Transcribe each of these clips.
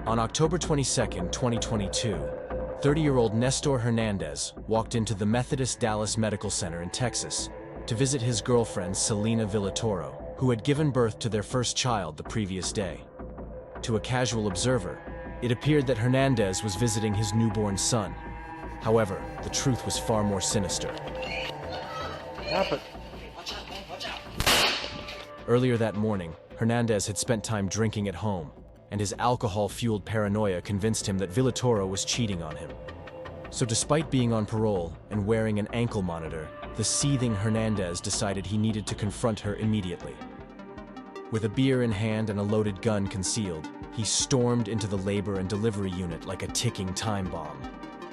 On October 22, 2022, 30-year-old Nestor Hernandez walked into the Methodist Dallas Medical Center in Texas to visit his girlfriend Selena Villatoro, who had given birth to their first child the previous day. To a casual observer, it appeared that Hernandez was visiting his newborn son. However, the truth was far more sinister. Earlier that morning, Hernandez had spent time drinking at home, and his alcohol-fueled paranoia convinced him that Villatoro was cheating on him. So despite being on parole and wearing an ankle monitor, the seething Hernandez decided he needed to confront her immediately. With a beer in hand and a loaded gun concealed, he stormed into the labor and delivery unit like a ticking time bomb.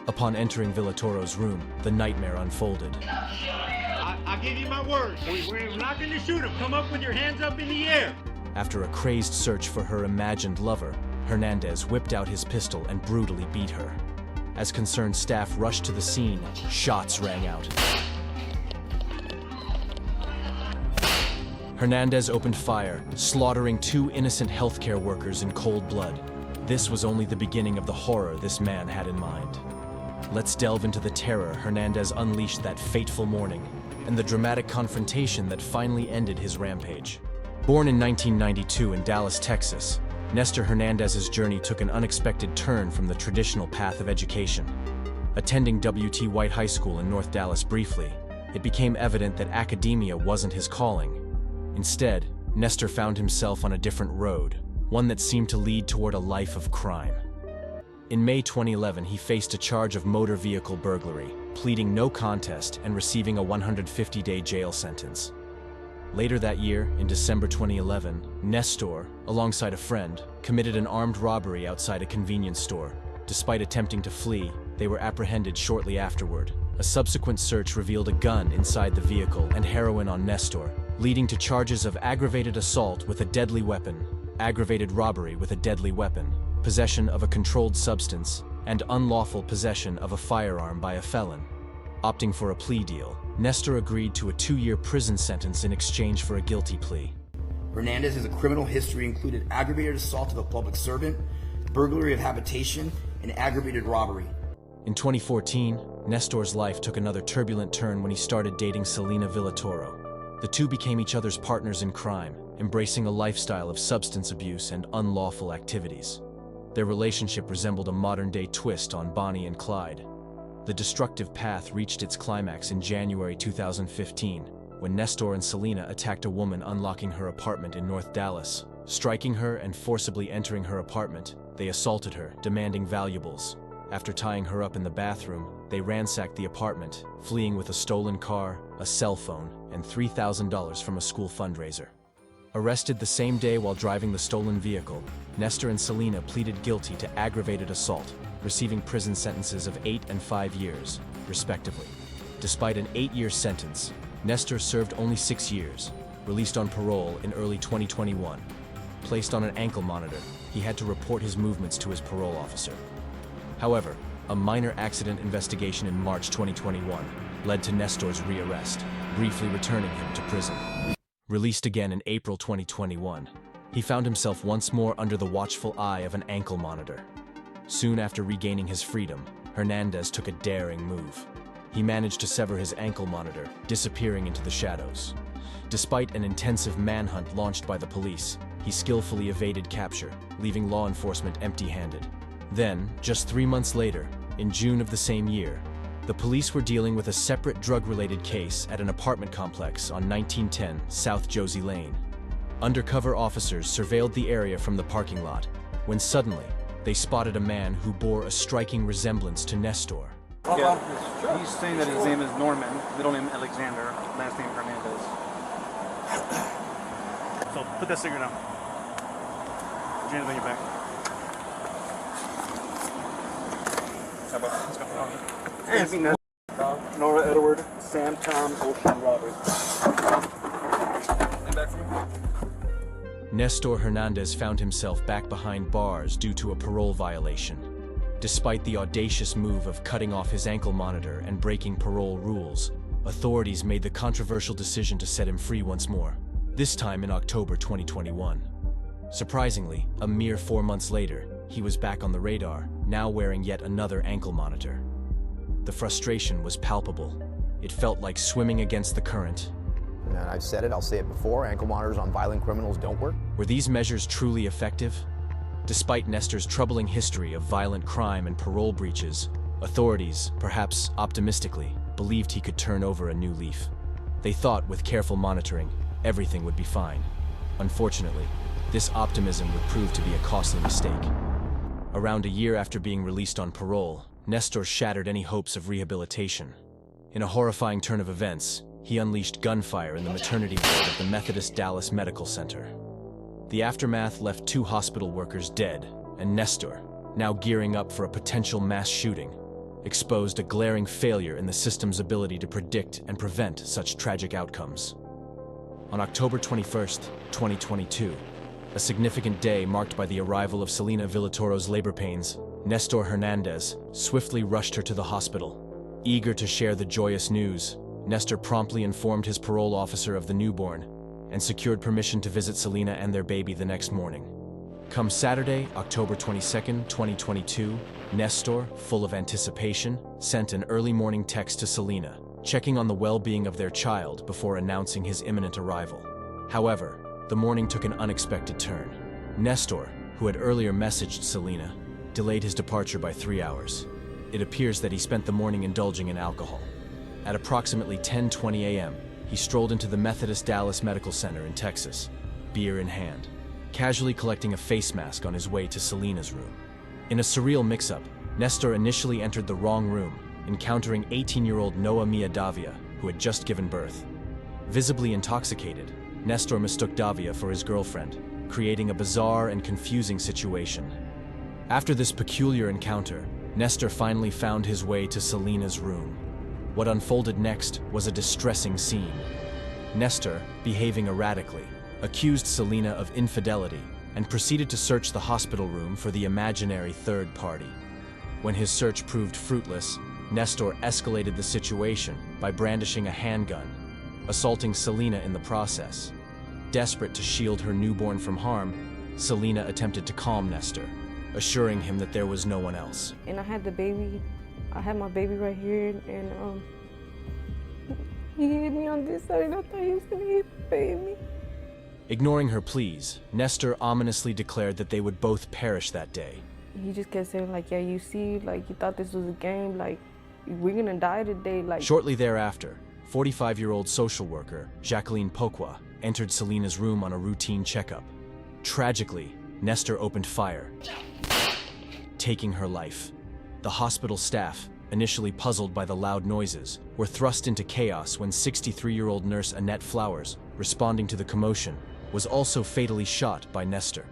Upon entering Villatoro's room, the nightmare unfolded. I'll give you my word. We're not going to shoot him. Come up with your hands up in the air. After a crazed search for her imagined lover, Hernandez whipped out his pistol and brutally beat her. As concerned staff rushed to the scene, shots rang out. Hernandez opened fire, slaughtering 2 innocent healthcare workers in cold blood. This was only the beginning of the horror this man had in mind. Let's delve into the terror Hernandez unleashed that fateful morning, and the dramatic confrontation that finally ended his rampage. Born in 1992 in Dallas, Texas, Nestor Hernandez's journey took an unexpected turn from the traditional path of education. Attending W.T. White High School in North Dallas briefly, it became evident that academia wasn't his calling. Instead, Nestor found himself on a different road, one that seemed to lead toward a life of crime. In May 2011, he faced a charge of motor vehicle burglary, pleading no contest and receiving a 150-day jail sentence. Later that year, in December 2011, Nestor, alongside a friend, committed an armed robbery outside a convenience store. Despite attempting to flee, they were apprehended shortly afterward. A subsequent search revealed a gun inside the vehicle and heroin on Nestor, leading to charges of aggravated assault with a deadly weapon, aggravated robbery with a deadly weapon, possession of a controlled substance, and unlawful possession of a firearm by a felon. Opting for a plea deal, Nestor agreed to a 2-year prison sentence in exchange for a guilty plea. Hernandez has a criminal history included aggravated assault of a public servant, burglary of habitation, and aggravated robbery. In 2014, Nestor's life took another turbulent turn when he started dating Selena Villatoro. The two became each other's partners in crime, embracing a lifestyle of substance abuse and unlawful activities. Their relationship resembled a modern-day twist on Bonnie and Clyde. The destructive path reached its climax in January 2015, when Nestor and Selena attacked a woman unlocking her apartment in North Dallas. Striking her and forcibly entering her apartment, they assaulted her, demanding valuables. After tying her up in the bathroom, they ransacked the apartment, fleeing with a stolen car, a cell phone, and $3,000 from a school fundraiser. Arrested the same day while driving the stolen vehicle, Nestor and Selena pleaded guilty to aggravated assault, receiving prison sentences of 8 and 5 years, respectively. Despite an 8-year sentence, Nestor served only 6 years. Released on parole in early 2021. Placed on an ankle monitor, he had to report his movements to his parole officer. However, a minor accident investigation in March 2021 led to Nestor's rearrest, briefly returning him to prison. Released again in April 2021, he found himself once more under the watchful eye of an ankle monitor. Soon after regaining his freedom, Hernandez took a daring move. He managed to sever his ankle monitor, disappearing into the shadows. Despite an intensive manhunt launched by the police, he skillfully evaded capture, leaving law enforcement empty-handed. Then, just 3 months later, in June of the same year, the police were dealing with a separate drug-related case at an apartment complex on 1910 South Josie Lane. Undercover officers surveilled the area from the parking lot, when suddenly, they spotted a man who bore a striking resemblance to Nestor. Yeah, he's saying that his name is Norman, middle name Alexander, last name Hernandez. So put that cigarette down. Put your hands on your back. Let's go. Nora, Edward, Sam, Tom, Ocean, Robert. And back from you. Nestor Hernandez found himself back behind bars due to a parole violation. Despite the audacious move of cutting off his ankle monitor and breaking parole rules, authorities made the controversial decision to set him free once more, this time in October 2021. Surprisingly, a mere 4 months later, he was back on the radar, now wearing yet another ankle monitor. The frustration was palpable. It felt like swimming against the current. And I've said it, I'll say it before, ankle monitors on violent criminals don't work. Were these measures truly effective? Despite Nestor's troubling history of violent crime and parole breaches, authorities, perhaps optimistically, believed he could turn over a new leaf. They thought with careful monitoring, everything would be fine. Unfortunately, this optimism would prove to be a costly mistake. Around a year after being released on parole, Nestor shattered any hopes of rehabilitation. In a horrifying turn of events, he unleashed gunfire in the maternity ward of the Methodist Dallas Medical Center. The aftermath left 2 hospital workers dead, and Nestor, now gearing up for a potential mass shooting, exposed a glaring failure in the system's ability to predict and prevent such tragic outcomes. On October 21st, 2022, a significant day marked by the arrival of Selena Villatoro's labor pains, Nestor Hernandez swiftly rushed her to the hospital. Eager to share the joyous news, Nestor promptly informed his parole officer of the newborn and secured permission to visit Selena and their baby the next morning. Come Saturday, October 22nd, 2022, Nestor, full of anticipation, sent an early morning text to Selena, checking on the well-being of their child before announcing his imminent arrival. However, the morning took an unexpected turn. Nestor, who had earlier messaged Selena, delayed his departure by 3 hours. It appears that he spent the morning indulging in alcohol. At approximately 10:20 a.m., he strolled into the Methodist Dallas Medical Center in Texas, beer in hand, casually collecting a face mask on his way to Selena's room. In a surreal mix-up, Nestor initially entered the wrong room, encountering 18-year-old Noah Mia Davia, who had just given birth. Visibly intoxicated, Nestor mistook Davia for his girlfriend, creating a bizarre and confusing situation. After this peculiar encounter, Nestor finally found his way to Selena's room. What unfolded next was a distressing scene. Nestor, behaving erratically, accused Selena of infidelity and proceeded to search the hospital room for the imaginary third party. When his search proved fruitless, Nestor escalated the situation by brandishing a handgun, assaulting Selena in the process. Desperate to shield her newborn from harm, Selena attempted to calm Nestor, assuring him that there was no one else. And I had the baby. I had my baby right here, and he hit me on this side, and I thought he was gonna hit the baby. Ignoring her pleas, Nestor ominously declared that they would both perish that day. He just kept saying, like, yeah, you see, like, you thought this was a game, like, we're gonna die today, like. Shortly thereafter, 45-year-old social worker Jacqueline Pokwa entered Selena's room on a routine checkup. Tragically, Nestor opened fire, taking her life. The hospital staff, initially puzzled by the loud noises, were thrust into chaos when 63-year-old nurse Annette Flowers, responding to the commotion, was also fatally shot by Nestor.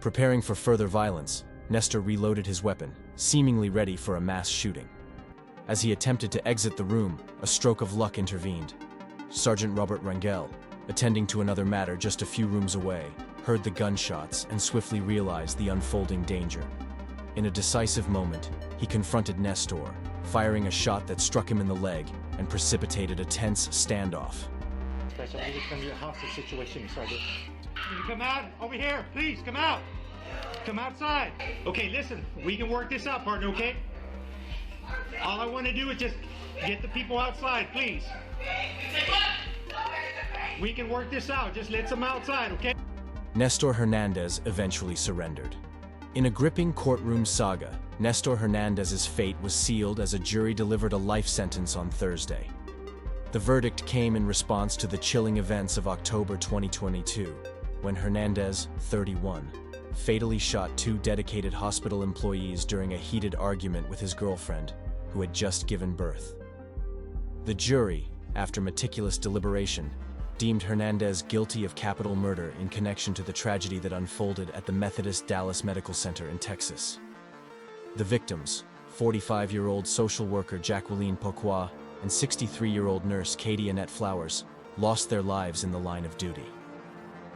Preparing for further violence, Nestor reloaded his weapon, seemingly ready for a mass shooting. As he attempted to exit the room, a stroke of luck intervened. Sergeant Robert Rangel, attending to another matter just a few rooms away, heard the gunshots and swiftly realized the unfolding danger. In a decisive moment, he confronted Nestor, firing a shot that struck him in the leg and precipitated a tense standoff. Guys, I think it's gonna be a hostage situation, Sergeant. Can you come out? Over here, please, come out. Come outside. Okay, listen, we can work this out, partner, okay? All I want to do is just get the people outside, please. We can work this out, just let them outside, okay? Nestor Hernandez eventually surrendered. In a gripping courtroom saga, Nestor Hernandez's fate was sealed as a jury delivered a life sentence on Thursday. The verdict came in response to the chilling events of October 2022, when Hernandez, 31, fatally shot 2 dedicated hospital employees during a heated argument with his girlfriend, who had just given birth. The jury, after meticulous deliberation, deemed Hernandez guilty of capital murder in connection to the tragedy that unfolded at the Methodist Dallas Medical Center in Texas. The victims, 45-year-old social worker Jacqueline Pokwa and 63-year-old nurse Katie Annette Flowers, lost their lives in the line of duty.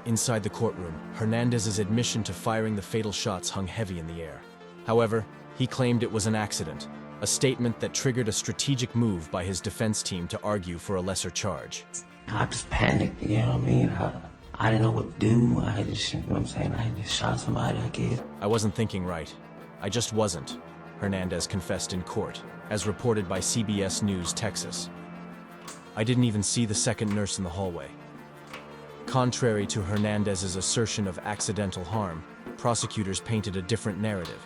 Inside the courtroom, Hernandez's admission to firing the fatal shots hung heavy in the air. However, he claimed it was an accident, a statement that triggered a strategic move by his defense team to argue for a lesser charge. I just panicked, you know what I mean? I didn't know what to do. I just, you know what I'm saying? I just shot somebody, I guess. I wasn't thinking right. I just wasn't, Hernandez confessed in court, as reported by CBS News Texas. I didn't even see the second nurse in the hallway. Contrary to Hernandez's assertion of accidental harm, prosecutors painted a different narrative.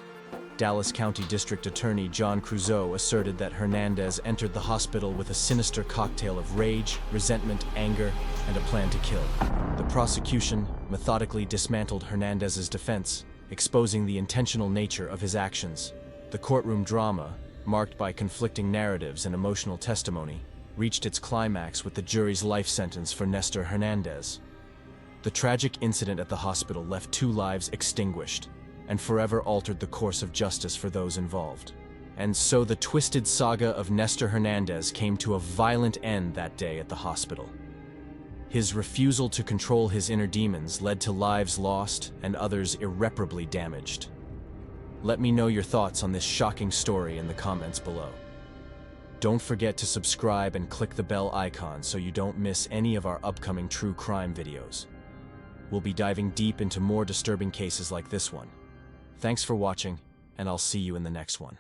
Dallas County District Attorney John Creuzot asserted that Hernandez entered the hospital with a sinister cocktail of rage, resentment, anger, and a plan to kill. The prosecution methodically dismantled Hernandez's defense, exposing the intentional nature of his actions. The courtroom drama, marked by conflicting narratives and emotional testimony, reached its climax with the jury's life sentence for Nestor Hernandez. The tragic incident at the hospital left 2 lives extinguished and forever altered the course of justice for those involved. And so the twisted saga of Nestor Hernandez came to a violent end that day at the hospital. His refusal to control his inner demons led to lives lost and others irreparably damaged. Let me know your thoughts on this shocking story in the comments below. Don't forget to subscribe and click the bell icon so you don't miss any of our upcoming true crime videos. We'll be diving deep into more disturbing cases like this one. Thanks for watching, and I'll see you in the next one.